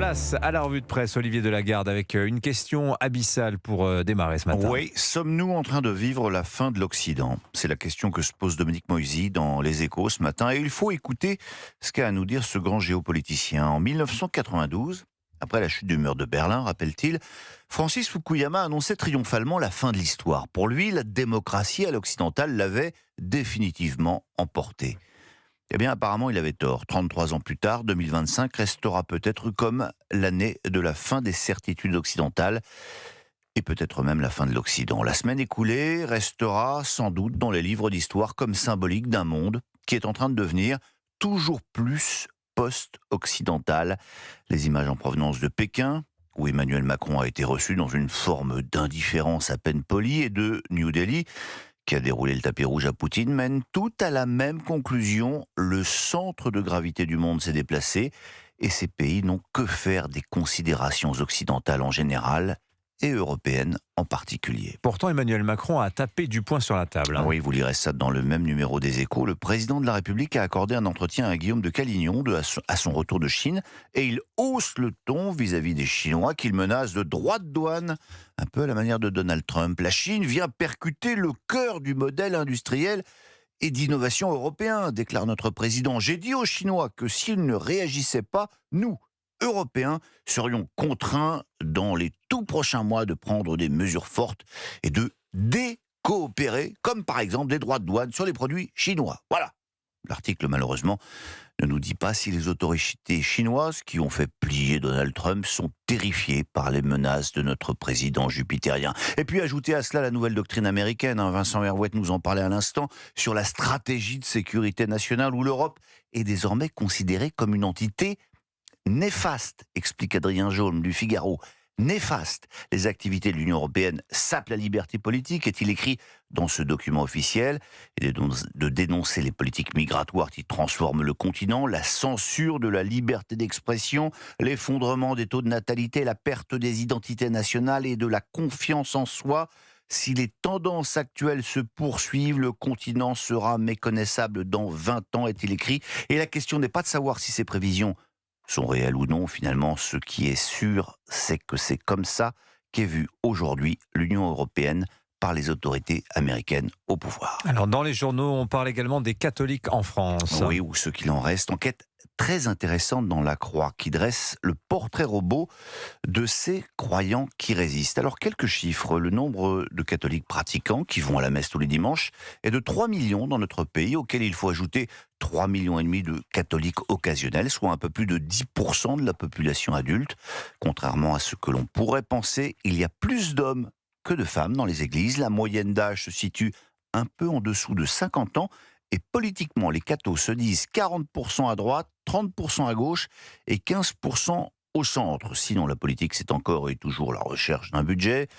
Place à la revue de presse, Olivier Delagarde, avec une question abyssale pour démarrer ce matin. Oui, sommes-nous en train de vivre la fin de l'Occident? C'est la question que se pose Dominique Moisy dans Les Échos ce matin. Et il faut écouter ce qu'a à nous dire ce grand géopoliticien. En 1992, après la chute du mur de Berlin, rappelle-t-il, Francis Fukuyama annonçait triomphalement la fin de l'histoire. Pour lui, la démocratie à l'occidentale l'avait définitivement emporté. Eh bien, apparemment, il avait tort. 33 ans plus tard, 2025 restera peut-être comme l'année de la fin des certitudes occidentales et peut-être même la fin de l'Occident. La semaine écoulée restera sans doute dans les livres d'histoire comme symbolique d'un monde qui est en train de devenir toujours plus post-occidental. Les images en provenance de Pékin, où Emmanuel Macron a été reçu dans une forme d'indifférence à peine polie, et de New Delhi, qui a déroulé le tapis rouge à Poutine, mènent tout à la même conclusion. Le centre de gravité du monde s'est déplacé et ces pays n'ont que faire des considérations occidentales en général et européennes en particulier. Pourtant, Emmanuel Macron a tapé du poing sur la table. Oui, vous lirez ça dans le même numéro des Échos. Le président de la République a accordé un entretien à Guillaume de Calignon à son retour de Chine et il hausse le ton vis-à-vis des Chinois qu'il menace de droits de douane, un peu à la manière de Donald Trump. La Chine vient percuter le cœur du modèle industriel et d'innovation européen, déclare notre président. J'ai dit aux Chinois que s'ils ne réagissaient pas, nous, Européens, serions contraints dans les tout prochains mois de prendre des mesures fortes et de décoopérer, comme par exemple des droits de douane sur les produits chinois. Voilà. L'article, malheureusement, ne nous dit pas si les autorités chinoises qui ont fait plier Donald Trump sont terrifiées par les menaces de notre président jupitérien. Et puis ajoutez à cela la nouvelle doctrine américaine, Vincent Hervouet nous en parlait à l'instant, sur la stratégie de sécurité nationale où l'Europe est désormais considérée comme une entité néfaste, explique Adrien Jaume du Figaro. Néfaste. Les activités de l'Union européenne sapent la liberté politique, est-il écrit dans ce document officiel, et de dénoncer les politiques migratoires qui transforment le continent, la censure de la liberté d'expression, l'effondrement des taux de natalité, la perte des identités nationales et de la confiance en soi. Si les tendances actuelles se poursuivent, le continent sera méconnaissable dans 20 ans, est-il écrit. Et la question n'est pas de savoir si ces prévisions sont réelles ou non. Finalement, ce qui est sûr, c'est que c'est comme ça qu'est vue aujourd'hui l'Union européenne par les autorités américaines au pouvoir. Alors, dans les journaux, on parle également des catholiques en France. Oui, ou ce qu'il en reste. Enquête très intéressante dans La Croix, qui dresse le portrait robot de ces croyants qui résistent. Alors, quelques chiffres. Le nombre de catholiques pratiquants qui vont à la messe tous les dimanches est de 3 millions dans notre pays, auquel il faut ajouter 3,5 millions de catholiques occasionnels, soit un peu plus de 10% de la population adulte. Contrairement à ce que l'on pourrait penser, il y a plus d'hommes que de femmes dans les églises. La moyenne d'âge se situe un peu en dessous de 50 ans. Et politiquement, les cathos se disent 40% à droite, 30% à gauche et 15% au centre. Sinon, la politique, c'est encore et toujours la recherche d'un budget.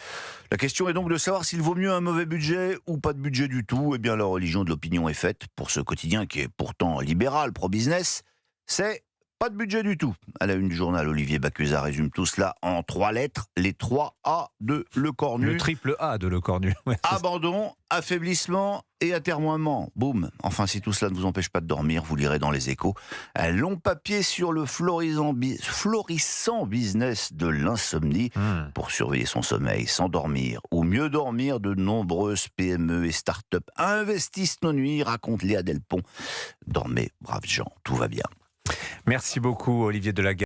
La question est donc de savoir s'il vaut mieux un mauvais budget ou pas de budget du tout. Eh bien, la religion de l'opinion est faite pour ce quotidien qui est pourtant libéral, pro-business. C'est pas de budget du tout. À la une du journal, Olivier Bacusa résume tout cela en 3 lettres, les 3 A de Le Cornu. Le triple A de Le Cornu. Ouais, abandon, affaiblissement et atermoiement. Boum. Enfin, si tout cela ne vous empêche pas de dormir, vous lirez dans Les Échos un long papier sur le florissant business de l'insomnie. Pour surveiller son sommeil, s'endormir ou mieux dormir, de nombreuses PME et start-up investissent nos nuits, raconte Léa Delpont. Dormez, braves gens, tout va bien. Merci beaucoup, Olivier Delagarde.